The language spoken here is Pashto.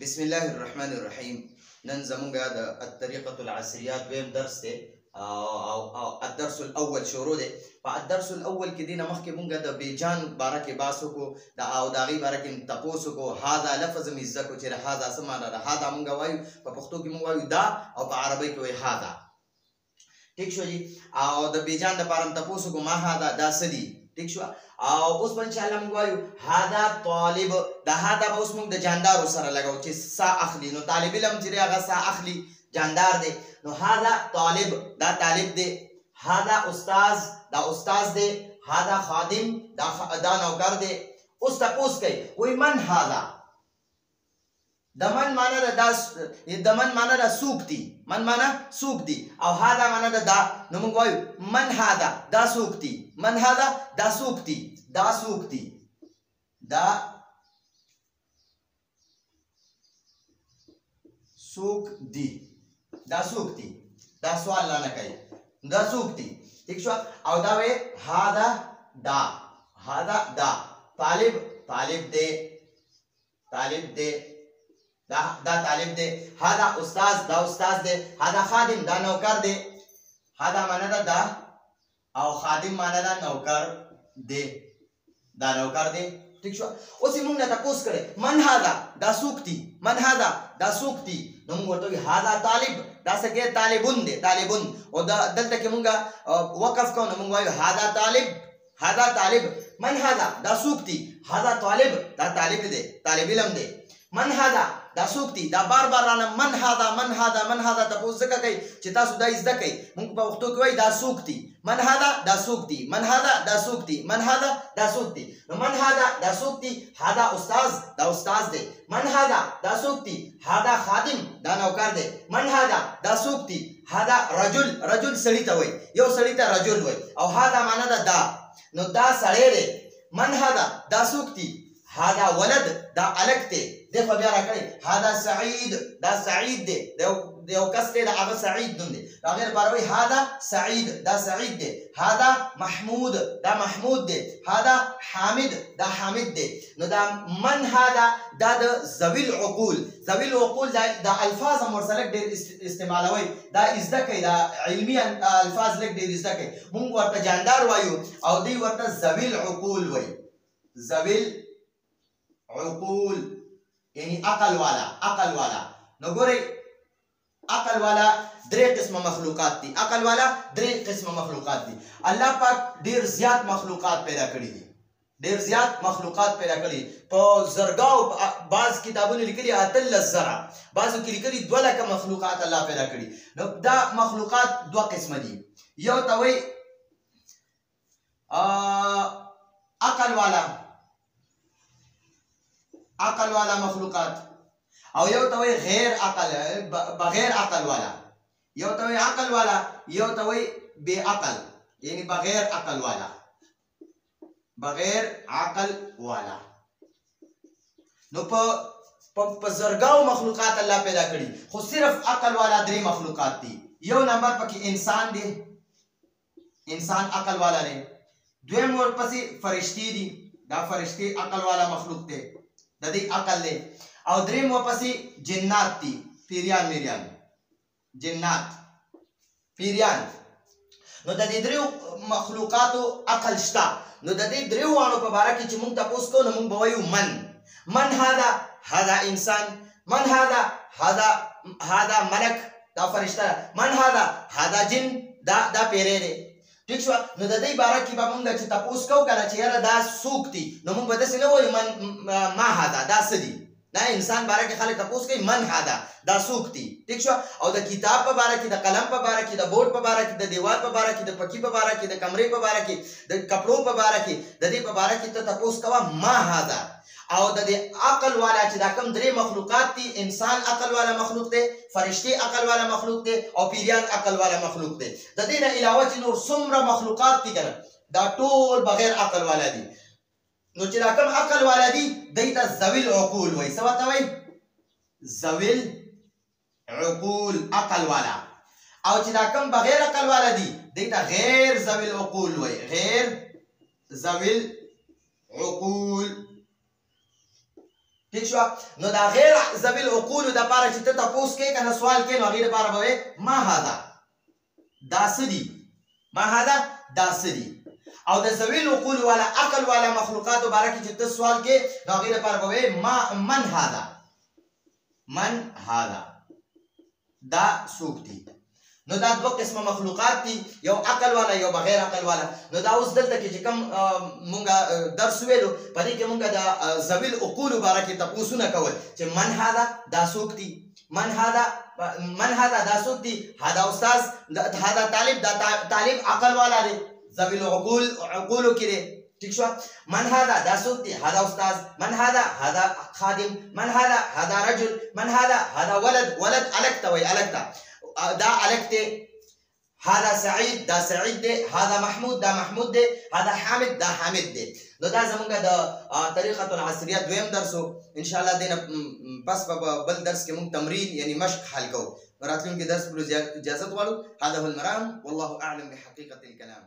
بسم الله الرحمن الرحیم. نن زمونږه د الطریقة العصریات دویم درس دی او الدرس الاول شروع دی. په الدرس الاول کې دینه مخکې مونږه د بیجان باره کې بحث وکړو او د هغې باره کې تپوس وکړو. هذا لفظ مې زده کړو چې هذا څه معنی ده. هذا مونږ وایو په پښتو کې مونږ وایو دا او په عربۍ کې وایو هذا. ټیک شو جی. او د بیجان دپاره هم تپوس وکړو ما هذا دا څه دي. ٹھیک شو. او اوس به انشاءالله موږ وایو هذا طالب. دا هذا به اوس موږ د جاندارو سره لګو چې سا اخلي. نو طالب علم چې دی هغه سا اخلي، جاندار دی. نو هذا طالب دا طالب دی. هذا استاذ دا استاذ دی. هذا خادم دا نوکر دی. اوس تپوس کوي وایي من هذا. د من معنی ده دا د من معنی ده څوک دي. من معنی څوک دي او هذا معنی ده دا. نو موږ وایو من هذا دا څوک دي. من هذا دا څوک دي. دا څوک دي. دا څوک دي. دا څوک دي. دا سوال نه کوي. دا څوک دي. ٹھیک شو. او دا وایي هذا دا. هذا دا طالب. طالب دی. طالب دی. دا طالب دی. هذا استاذ دا استاذ دی. هذا خادم دا نوکر دی. هذا معنی ده دا او خادم معنی ده نوکر دی. دا نوکر دی. ٹھیک شو. اوس موږ نه تپوس کړي من هذا دا څوک دي. من هذا دا څوک دي. نو موږ ورته وایو هذا طالب. دا څه کې طالبون دی. طالبون. او دا دلته کې موږ وقف کوو نو موږ وایو هذا طالب. هذا طالب. من هذا دا څوک دي. هذا طالب دا طالب دی. طالب علم دی. من هذا دا څوک دي. دا بار بار رانه من هذا من هذا من هذا تپوس ځکه کوي چې تاسو دا زده کوئ. موږ په پښتو کې وایو دا څوک دي. من هذا دا څوک دي. من هذا دا څوک دي. من هذا دا څوک دي. نو من هذا دا څوک دي. هذا استاذ دا استاذ دی. من هذا دا څوک دي. هذا خادم دا نوکر دی. من هذا دا څوک دي. هذا رجل. رجل سړي ته وایي. یو سړي ته رجل وایي. او هذا معنی ده دا. نو دا سړی دی. من هذا دا څوک دي. هذا ولد دا الک دی. دغه بیا راکړي هذا سعید. دا سعید دی. یو کس دی دا هغه سعید نوم دی. هغې لپاره وایي هذا سعید. دا سعید دی. هذا محمود. دا محمود دی. هذا حامد. دا حامد دی. نو دا من هذا دا د ذوي العقول. ذوي العقول دا الفاظ هم ورسره ډېر استعمالوي. دا زده کوي. دا علمي الفاظ لږ ډېر زده کوي. موږ ورته جاندار وایو او دوی ورته ذوي العقول وایي. ذوي العقول یعنی عقل والا. عقل والا. نو ګورئ عقل والا درې قسمه مخلوقات دي. عقل والا درې قسمه مخلوقات دي. الله پاک ډېر زیات مخلوقات پیدا کړي دي. ډېر زیات مخلوقات پیدا کړي. په زرګاو بعض کتابونه لیکلي 18,000. بعضو کې لیکلي 2,00,000 مخلوقات الله پیدا کړي. نو دا مخلوقات دوه قسمه دي. یو ته وایي عقل والا. عقل والا مخلوقات. او یو ته وایي غیر عقل بغیر عقل والا. یو ته وایي عقل والا. یو ته وایي بے عقل یعنی بغیر عقل والا. بغیر عقل والا. نو په زرګاو مخلوقات الله پیدا کړي خو صرف عقل والا درې مخلوقات دي. یو نمبر پکې انسان دی. انسان عقل والا دی. دویم ورپسې فرشتي دي. دا فرشتي عقل والا مخلوق دی. د دې عقل دی. او دریم ورپسې جنات دي. پیریان میریان. جنات پیریان. نو د دې دریو مخلوقاتو عقل شته. نو د دې دریو واړو په باره کې چې موږ تپوس کوو نو موږ به وایو من هذا. هذا انسان. من هذا ملک. دا فرشته. من هذا جن. دا پیری دی. ٹھیک شو. نو د دې باره کې به موږ چې تپوس کوو کنه چې یاره دا څوک دي نو موږ به داسې نه وایو ما هذا دا څه دي. نه انسان باره کې خلک تپوس کوي من هذا دا څوک دي. ٹھیک شو. او د کتاب په باره کې د قلم په باره کې د بورډ په باره کې د دیوال په باره کې د پکې په باره کې د کمرې په باره کې د کپړو په باره کې د دې په باره کې ته تپوس کوه ما هذا. او د دې عقل والا چې دا کوم درې مخلوقات دي. انسان عقل والا مخلوق دی. فرشتي عقل والا مخلوق دی. او پیریان عقل والا مخلوق دی. د دې نه علاوه چې نور څومره مخلوقات دي کنه دا ټول بغیر عقل والا دي. نو چې دا کوم عقل والا دي دوی ته ذوي العقول وایي. څه ورته وایي؟ ذوي العقول عقل والا. او چې دا کوم بغیر عقل والا دي دوی ته غیر ذوي العقول وایي. غیر ذوي العقول. ٹھیک شو نو دا غیر ذوی العقول د پاره چې ته تاسو کې کنه سوال کې نو غیر پاره به ما هاذا دا سدي ما هاذا دا سدي او د ذوی العقول والا عقل والا مخلوقات مبارک چې ته سوال کې نو غیر پاره به ما من هاذا دا سوق دي نو دا دوه قسمه مخلوقات دي یو عقل والا یو بغیر عقل والا نو دا اوس دلته کې چې کوم مونږه درس ویلو پدې کې مونږه دا ذوی العقول مبارک تاسو نه کول چې من هاذا دا سوق دي من هاذا دا سوق دي هاذا استاد هاذا طالب دا طالب عقل والا دی ذوی العقول عقول کې دی ٹھیک شو من هذا دا سوق دي هذا استاذ من هذا خادم من هذا رجل من هذا ولد الکتا وای الکتا دا الکته هذا سعيد دا سعيد دی هذا محمود دا محمود دی هذا حامد دا حامد دی نو دا زمونږه د طریقه العصریه دویم درسو ان شاء الله دینه پس په بل درس کې موږ تمرین یعنی مشق حل کوو راتلونکي درس پر اجازه غواړو هذا هو المرام والله اعلم بحقيقه الكلام